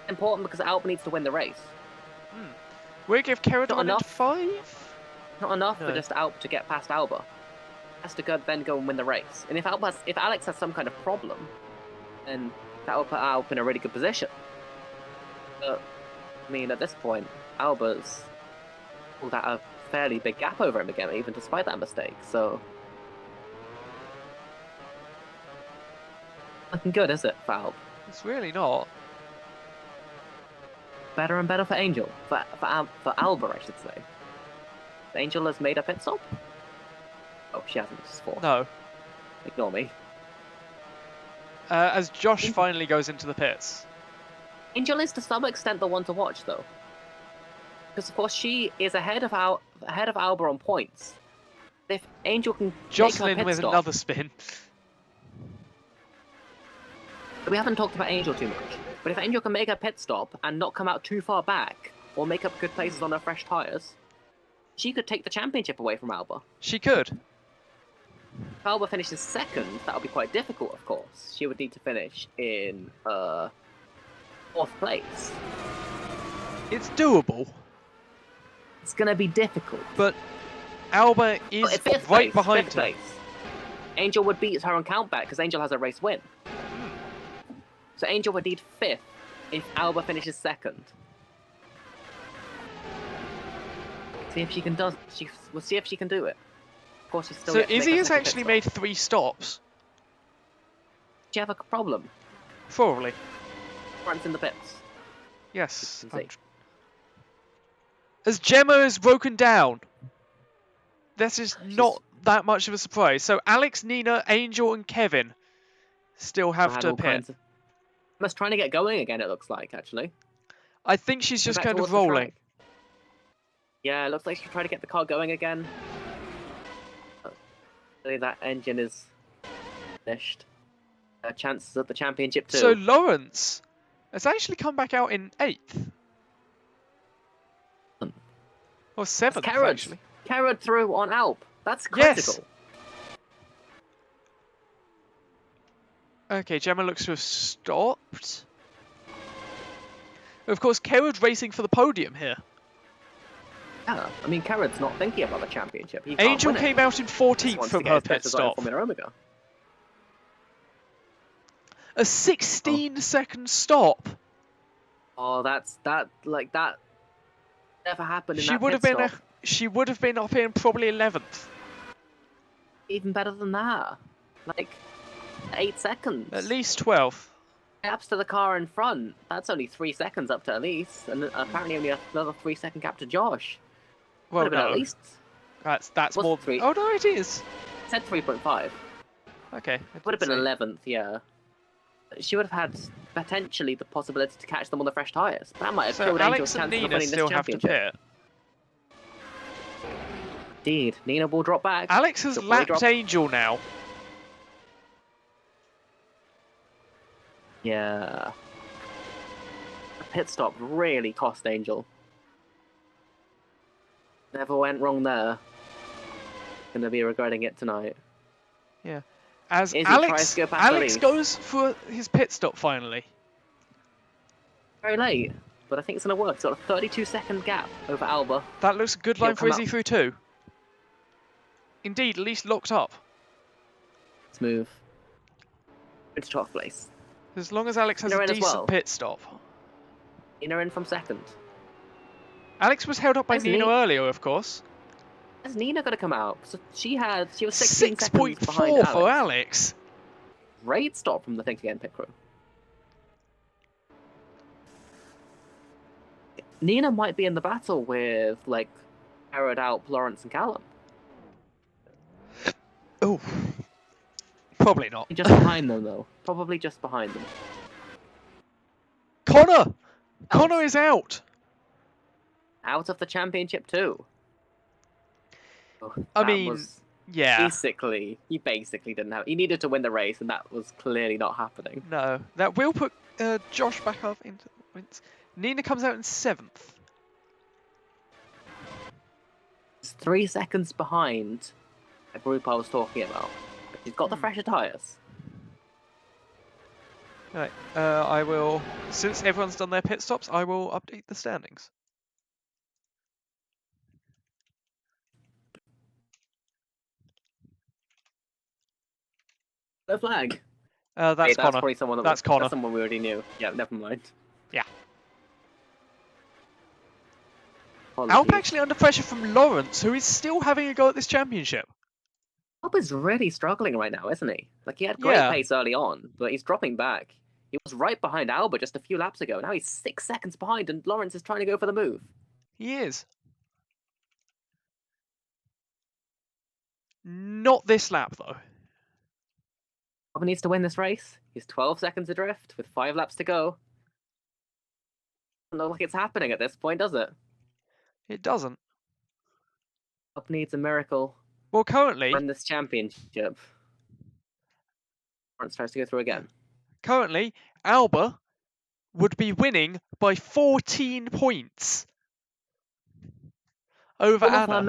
Speaker 2: It's important because Alp needs to win the race.
Speaker 1: Will it give Kerrod a
Speaker 2: Not
Speaker 1: run into
Speaker 2: enough.
Speaker 1: 5?
Speaker 2: Not enough
Speaker 1: No.
Speaker 2: for just Alp to get past Alba. Has to then go and win the race. And if Alex has some kind of problem, then that will put Alp in a really good position. But I mean, at this point, Alba's pulled out a fairly big gap over him again, even despite that mistake. So looking good, is it, for Alp?
Speaker 1: It's really not.
Speaker 2: Better and better for Angel. For Alba, I should say. Angel has made a pit stop? Oh, she hasn't. She's fourth.
Speaker 1: No.
Speaker 2: Ignore me.
Speaker 1: As Josh finally goes into the pits.
Speaker 2: Angel is to some extent the one to watch, though. Because, of course, she is ahead of Alba on points. If Angel can make her
Speaker 1: Jocelyn
Speaker 2: pit
Speaker 1: with
Speaker 2: stop,
Speaker 1: another spin.
Speaker 2: we haven't talked about Angel too much. But if Angel can make a pit stop and not come out too far back, or make up good places on her fresh tyres, she could take the championship away from Alba.
Speaker 1: She could.
Speaker 2: If Alba finishes second, that would be quite difficult, of course. She would need to finish in fourth place.
Speaker 1: It's doable.
Speaker 2: It's going to be difficult.
Speaker 1: But Alba is
Speaker 2: But fifth
Speaker 1: right
Speaker 2: place,
Speaker 1: behind
Speaker 2: fifth
Speaker 1: her.
Speaker 2: place. Angel would beat her on countback because Angel has a race win. So Angel would need fifth if Alba finishes second. See if she can we'll see if she can do it. Of course, she's still.
Speaker 1: So
Speaker 2: yet to make
Speaker 1: Izzy
Speaker 2: her
Speaker 1: has
Speaker 2: second pit
Speaker 1: actually
Speaker 2: stop.
Speaker 1: made 3 stops.
Speaker 2: Do you have a problem?
Speaker 1: Probably.
Speaker 2: Front's in the pits.
Speaker 1: Yes.
Speaker 2: You can see.
Speaker 1: As Gemma is broken down. This is not that much of a surprise. So Alex, Nina, Angel and Kevin still have
Speaker 2: Had
Speaker 1: to
Speaker 2: all
Speaker 1: pit.
Speaker 2: kinds of- Emma's trying to get going again, it looks like, actually.
Speaker 1: I think she's just
Speaker 2: Back
Speaker 1: kind of
Speaker 2: towards the
Speaker 1: rolling.
Speaker 2: track. Yeah, it looks like she's trying to get the car going again. Hopefully that engine is finished. Chances at the championship too.
Speaker 1: So Lawrence has actually come back out in 8th. Or 7th,
Speaker 2: Kerrod.
Speaker 1: actually.
Speaker 2: Kerrod through on Alp. That's critical.
Speaker 1: Yes. Okay, Gemma looks to have stopped. Of course, Kerrod racing for the podium here.
Speaker 2: Yeah, I mean, Kerrod's not thinking about the championship. He can't
Speaker 1: Angel
Speaker 2: win it.
Speaker 1: came out in
Speaker 2: He
Speaker 1: 14th
Speaker 2: wants
Speaker 1: from
Speaker 2: to get
Speaker 1: her
Speaker 2: his
Speaker 1: pit
Speaker 2: best result in
Speaker 1: stop.
Speaker 2: Formula Omega.
Speaker 1: A 16-second stop.
Speaker 2: Oh, that never happened in
Speaker 1: She
Speaker 2: that
Speaker 1: would have
Speaker 2: pit
Speaker 1: been
Speaker 2: stop.
Speaker 1: she would have been up in probably 11th.
Speaker 2: Even better than that. Like, 8 seconds.
Speaker 1: At least 12.
Speaker 2: Gaps to the car in front. That's only 3 seconds up to Elise, and apparently only another 3-second gap to Josh.
Speaker 1: Well,
Speaker 2: Would have been
Speaker 1: no.
Speaker 2: at least.
Speaker 1: That's
Speaker 2: Was
Speaker 1: more.
Speaker 2: 3.
Speaker 1: Oh no, it is.
Speaker 2: It said 3.5.
Speaker 1: Okay.
Speaker 2: Would have been 11th, yeah. She would have had potentially the possibility to catch them on the fresh tyres. That might have
Speaker 1: So
Speaker 2: killed
Speaker 1: Alex
Speaker 2: Angel's
Speaker 1: and
Speaker 2: chances of
Speaker 1: Nina
Speaker 2: winning
Speaker 1: still
Speaker 2: this
Speaker 1: have to
Speaker 2: championship.
Speaker 1: pit.
Speaker 2: Indeed, Nina will drop back.
Speaker 1: Alex has
Speaker 2: She'll probably
Speaker 1: lapped
Speaker 2: drop-
Speaker 1: Angel now.
Speaker 2: Yeah. The pit stop really cost Angel. Never went wrong there. Gonna be regretting it tonight.
Speaker 1: As
Speaker 2: Izzy tries
Speaker 1: Alex,
Speaker 2: to go past
Speaker 1: Alex
Speaker 2: Elise.
Speaker 1: goes for his pit stop finally.
Speaker 2: Very late, but I think it's gonna work. It's got a 32-second gap over Alba.
Speaker 1: That looks a good
Speaker 2: He'll
Speaker 1: line for
Speaker 2: come
Speaker 1: Izzy
Speaker 2: up.
Speaker 1: through 2. Indeed, at least locked up.
Speaker 2: Let's move into 12th place.
Speaker 1: As long as Alex has
Speaker 2: Nina
Speaker 1: a
Speaker 2: in as
Speaker 1: decent
Speaker 2: well.
Speaker 1: pit stop.
Speaker 2: Nina in from second.
Speaker 1: Alex was held up by
Speaker 2: Where's
Speaker 1: Nina
Speaker 2: Nina?
Speaker 1: earlier, of course.
Speaker 2: Is Nina gonna come out? So she was 16 seconds behind
Speaker 1: 6.4 for
Speaker 2: Alex.
Speaker 1: Alex.
Speaker 2: Great stop from the Think Again pit crew. Nina might be in the battle with, like, Herod, Alp, Lawrence, and Callum.
Speaker 1: Oh. Probably not.
Speaker 2: Just behind them, though. Probably just behind them.
Speaker 1: Connor! Connor is out!
Speaker 2: Out of the championship, too.
Speaker 1: I
Speaker 2: That
Speaker 1: mean,
Speaker 2: was
Speaker 1: yeah.
Speaker 2: basically, he basically didn't have. He needed to win the race, and that was clearly not happening.
Speaker 1: No. That will put Josh back up into the points. Nina comes out in 7th.
Speaker 2: He's 3 seconds behind the group I was talking about. But he's got the fresher tyres.
Speaker 1: Right, I will, since everyone's done their pit stops, I will update the standings.
Speaker 2: No flag.
Speaker 1: That's
Speaker 2: Hey, that's
Speaker 1: Connor.
Speaker 2: probably someone
Speaker 1: That's Connor.
Speaker 2: That's someone we already knew. Yeah, never mind.
Speaker 1: Yeah.
Speaker 2: Apologies.
Speaker 1: Alp actually under pressure from Lawrence, who is still having a go at this championship.
Speaker 2: Alp is really struggling right now, isn't he? Like, he had great
Speaker 1: Yeah.
Speaker 2: pace early on, but he's dropping back. He was right behind Alba just a few laps ago. Now he's 6 seconds behind, and Lawrence is trying to go for the move.
Speaker 1: He is. Not this lap, though.
Speaker 2: Alba needs to win this race. He's 12 seconds adrift with 5 laps to go. Doesn't look like it's happening at this point, does it?
Speaker 1: It doesn't.
Speaker 2: Alba needs a miracle
Speaker 1: Well, currently,
Speaker 2: to win this championship. Lawrence tries to go through again.
Speaker 1: Alba would be winning by 14 points over
Speaker 2: All of her
Speaker 1: Anna.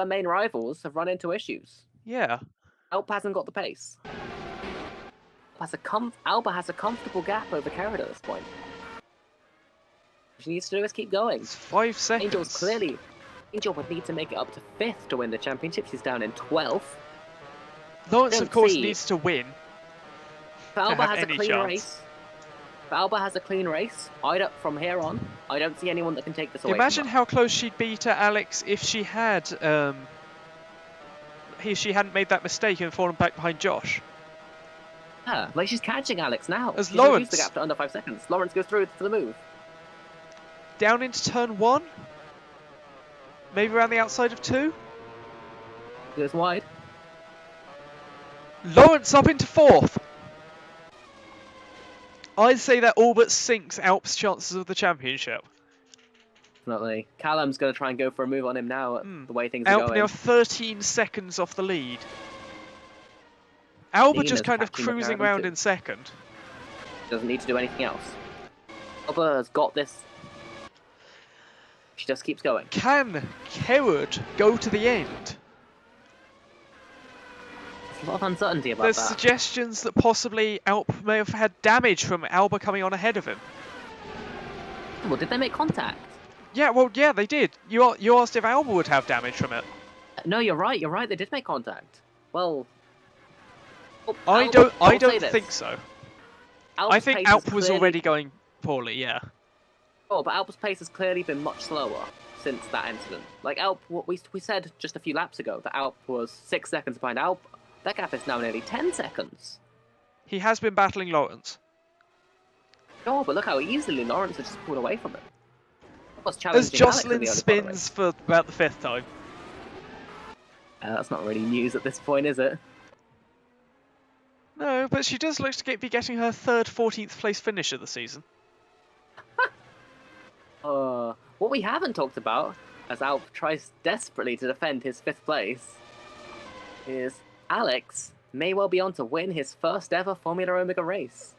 Speaker 2: main rivals have run into issues.
Speaker 1: Yeah.
Speaker 2: Alp hasn't got the pace. Alba has a comfortable gap over Carrot at this point. What she needs to do is keep going.
Speaker 1: It's 5 seconds.
Speaker 2: Angel would need to make it up to 5th to win the championship. She's down in 12th.
Speaker 1: Lawrence,
Speaker 2: don't
Speaker 1: of course,
Speaker 2: see-
Speaker 1: needs to win.
Speaker 2: If Alba
Speaker 1: have
Speaker 2: has a
Speaker 1: any
Speaker 2: clean
Speaker 1: chance.
Speaker 2: race. If Alba has a clean race, from here on, I don't see anyone that can take this away
Speaker 1: Imagine
Speaker 2: from her.
Speaker 1: how close she'd be to Alex if she had she hadn't made that mistake and fallen back behind Josh.
Speaker 2: Yeah, like she's catching Alex now.
Speaker 1: As
Speaker 2: She's
Speaker 1: Lawrence-
Speaker 2: reduced the gap to under 5 seconds. Lawrence goes through for the move.
Speaker 1: Down into turn 1? Maybe around the outside of 2?
Speaker 2: Goes wide.
Speaker 1: Lawrence up into 4th. I'd say that all but sinks Alp's chances of the championship.
Speaker 2: Definitely. Callum's going to try and go for a move on him now, the way things are
Speaker 1: Alp
Speaker 2: going.
Speaker 1: now 13 seconds off the lead. Alba
Speaker 2: Nina's
Speaker 1: just kind of
Speaker 2: catching the
Speaker 1: cruising
Speaker 2: pair of
Speaker 1: around
Speaker 2: them
Speaker 1: in second.
Speaker 2: Doesn't need to do anything else. Alba has got this. She just keeps going.
Speaker 1: Can Kerwood go to the end?
Speaker 2: There's a lot of uncertainty about
Speaker 1: There's
Speaker 2: that.
Speaker 1: suggestions that possibly Alp may have had damage from Alba coming on ahead of him.
Speaker 2: Well, did they make contact?
Speaker 1: Yeah, well, yeah, they did. You asked if Alba would have damage from it.
Speaker 2: No, you're right. You're right. They did make contact. Well,
Speaker 1: I don't think so. I think Alp was already going poorly. Yeah.
Speaker 2: Oh, but Alp's pace has clearly been much slower since that incident. Like Alp, what we said just a few laps ago that Alp was 6 seconds behind That gap is now nearly 10 seconds.
Speaker 1: He has been battling Lawrence.
Speaker 2: Oh, but look how easily Lawrence has just pulled away from it. Was
Speaker 1: As
Speaker 2: challenging
Speaker 1: Jocelyn
Speaker 2: Alex in the early part of the
Speaker 1: spins for about the 5th time.
Speaker 2: race. That's not really news at this point, is it?
Speaker 1: No, but she does look to be getting her 3rd, 14th place finish of the season.
Speaker 2: What we haven't talked about, as Alp tries desperately to defend his 5th place, is Alex may well be on to win his first ever Formula Omega race.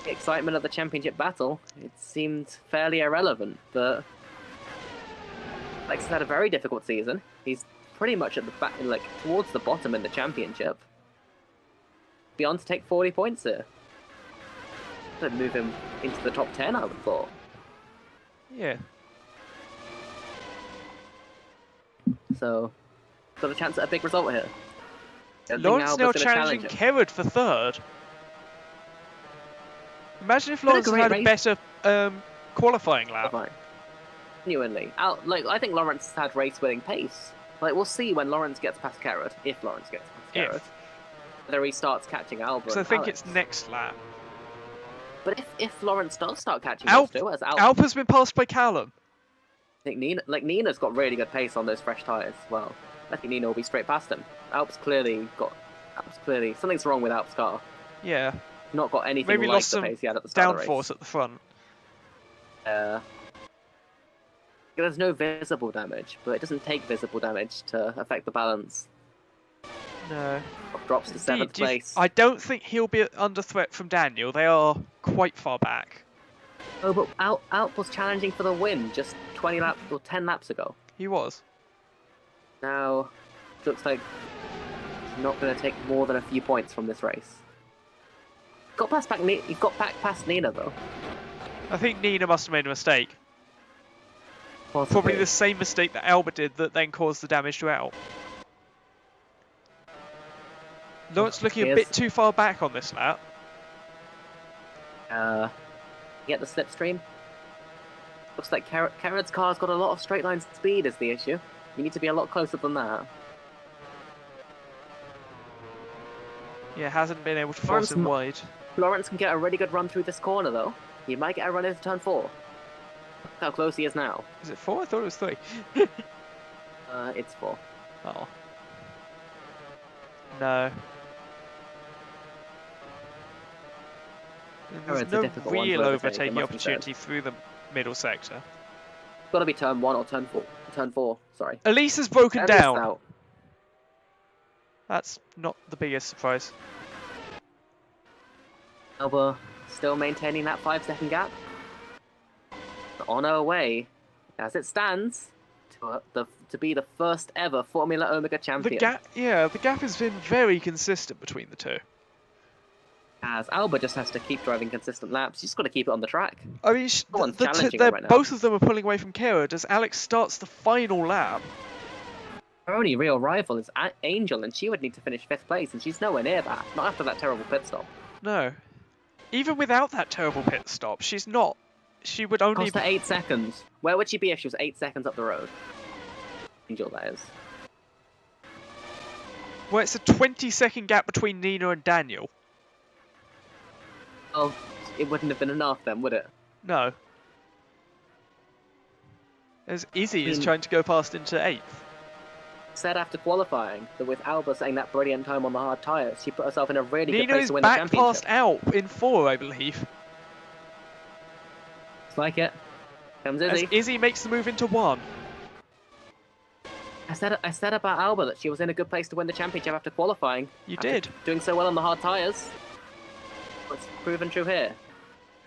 Speaker 2: The excitement of the championship battle, it seemed fairly irrelevant, but Alex has had a very difficult season. He's pretty much at the back, like towards the bottom in the championship. Be on to take 40 points here. To move him into the top 10, I would have thought.
Speaker 1: Yeah.
Speaker 2: So, got a chance at a big result here. I think
Speaker 1: Lawrence now
Speaker 2: Alba's gonna
Speaker 1: challenging
Speaker 2: challenge him.
Speaker 1: Kerrod for 3rd. Imagine if
Speaker 2: Been a
Speaker 1: Lawrence had
Speaker 2: great
Speaker 1: had a
Speaker 2: race.
Speaker 1: better qualifying lap.
Speaker 2: Fine. Genuinely, I think Lawrence had race-winning pace. Like, we'll see when Lawrence gets past Kerrod, if Lawrence gets past Kerrod, whether he starts catching Alba.
Speaker 1: Because I
Speaker 2: and
Speaker 1: think
Speaker 2: Alex.
Speaker 1: it's next lap.
Speaker 2: But if Lawrence does start catching
Speaker 1: Alp,
Speaker 2: those two, as Alp,
Speaker 1: Alpa's been passed by Callum.
Speaker 2: I think Nina's got really good pace on those fresh tyres as well. I think Nina will be straight past him. Alp's clearly something's wrong with Alp's car.
Speaker 1: Yeah.
Speaker 2: Not got anything
Speaker 1: Maybe
Speaker 2: like
Speaker 1: lost
Speaker 2: the
Speaker 1: some
Speaker 2: pace he had at the start of the
Speaker 1: downforce
Speaker 2: race.
Speaker 1: at the front.
Speaker 2: There's no visible damage, but it doesn't take visible damage to affect the balance.
Speaker 1: No.
Speaker 2: Drops to 7th
Speaker 1: Indeed,
Speaker 2: place.
Speaker 1: I don't think he'll be under threat from Daniel. They are quite far back.
Speaker 2: Oh, but Alp was challenging for the win just 20 laps or 10 laps ago.
Speaker 1: He was.
Speaker 2: Now, looks like he's not going to take more than a few points from this race. He's got back past Nina though.
Speaker 1: I think Nina must have made a mistake.
Speaker 2: Possibly.
Speaker 1: Probably the same mistake that Albert did that then caused the damage to Alp. Lawrence looking a bit too far back on this lap.
Speaker 2: Get the slipstream. Looks like Kerrod's car's got a lot of straight line speed is the issue. You need to be a lot closer than that.
Speaker 1: Yeah, hasn't been able to force him wide.
Speaker 2: Lawrence can get a really good run through this corner though. He might get a run into turn 4. Look how close he is now.
Speaker 1: Is it 4? I thought it was 3.
Speaker 2: It's 4.
Speaker 1: Oh. No. And
Speaker 2: Oh,
Speaker 1: there's
Speaker 2: it's a
Speaker 1: no
Speaker 2: difficult one to
Speaker 1: real
Speaker 2: overtake, it
Speaker 1: overtaking
Speaker 2: must be said.
Speaker 1: opportunity through the middle sector.
Speaker 2: Got to be turn 1 or turn 4. Turn 4, sorry.
Speaker 1: Elise has broken
Speaker 2: Ellis
Speaker 1: down.
Speaker 2: out.
Speaker 1: That's not the biggest surprise.
Speaker 2: Alba still maintaining that 5-second gap. On her way, as it stands, to be the first ever Formula Omega champion.
Speaker 1: The gap has been very consistent between the two.
Speaker 2: As Alba just has to keep driving consistent laps. She's got to keep it on the track.
Speaker 1: I mean,
Speaker 2: No one's challenging her right now.
Speaker 1: both of them are pulling away from Kerrod as Alex starts the final lap.
Speaker 2: Her only real rival is Angel, and she would need to finish 5th place, and she's nowhere near that. Not after that terrible pit stop.
Speaker 1: No. Even without that terrible pit stop, she's not. She would only...
Speaker 2: Cost her 8 seconds. Where would she be if she was 8 seconds up the road? Angel, that is.
Speaker 1: Well, it's a 20-second gap between Nina and Daniel.
Speaker 2: Oh, it wouldn't have been enough then, would it?
Speaker 1: No. As Izzy is trying to go past into 8th.
Speaker 2: Said after qualifying that with Alba saying that brilliant time on the hard tyres, she put herself in a really good
Speaker 1: Nina
Speaker 2: place
Speaker 1: is
Speaker 2: to win the
Speaker 1: back
Speaker 2: championship.
Speaker 1: past Alp in 4, I believe.
Speaker 2: Looks like it. Comes
Speaker 1: As
Speaker 2: Izzy.
Speaker 1: Izzy makes the move into 1.
Speaker 2: I said about Alba that she was in a good place to win the championship after qualifying.
Speaker 1: You
Speaker 2: After
Speaker 1: did.
Speaker 2: doing so well on the hard tyres. It's proven true here.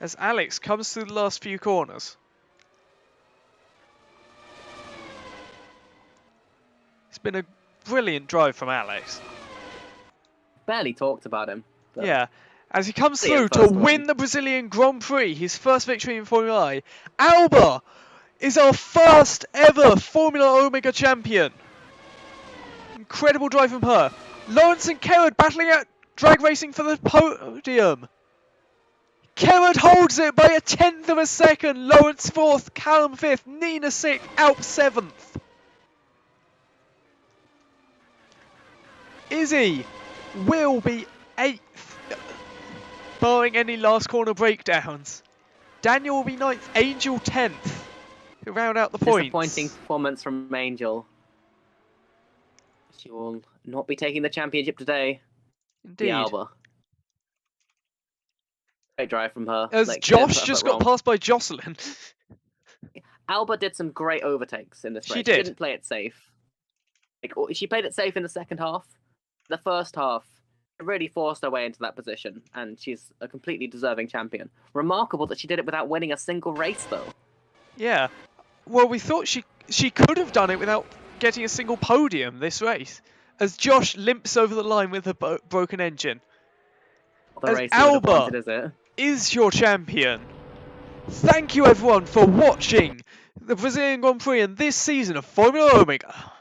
Speaker 1: As Alex comes through the last few corners. It's been a brilliant drive from Alex.
Speaker 2: Barely talked about him. but
Speaker 1: Yeah. As he comes
Speaker 2: Brilliant
Speaker 1: through to
Speaker 2: first
Speaker 1: win
Speaker 2: one.
Speaker 1: the Brazilian Grand Prix, his first victory in Formula E, Alba is our first ever Formula Omega champion. Incredible drive from her. Lawrence and Kerrod battling out drag racing for the podium. Kerrod holds it by a 1/10 of a second. Lawrence 4th, Callum 5th, Nina 6th, Alp 7th. Izzy will be 8th, barring any last corner breakdowns. Daniel will be 9th, Angel 10th, to round out the points.
Speaker 2: Disappointing performance from Angel. She will not be taking the championship today.
Speaker 1: Indeed.
Speaker 2: The Alba. Great drive from her.
Speaker 1: As
Speaker 2: Like,
Speaker 1: Josh just got
Speaker 2: wrong.
Speaker 1: passed by Jocelyn.
Speaker 2: Alba did some great overtakes in this race.
Speaker 1: She did.
Speaker 2: She didn't play it safe. Like, she played it safe in the second half. The first half, it really forced her way into that position, and she's a completely deserving champion. Remarkable that she did it without winning a single race, though.
Speaker 1: Yeah. Well, we thought she could have done it without getting a single podium this race, as Josh limps over the line with a broken engine.
Speaker 2: Not the
Speaker 1: As
Speaker 2: race you would have
Speaker 1: Alba
Speaker 2: wanted, is it?
Speaker 1: is your champion. Thank you everyone for watching the Brazilian Grand Prix and this season of Formula Omega.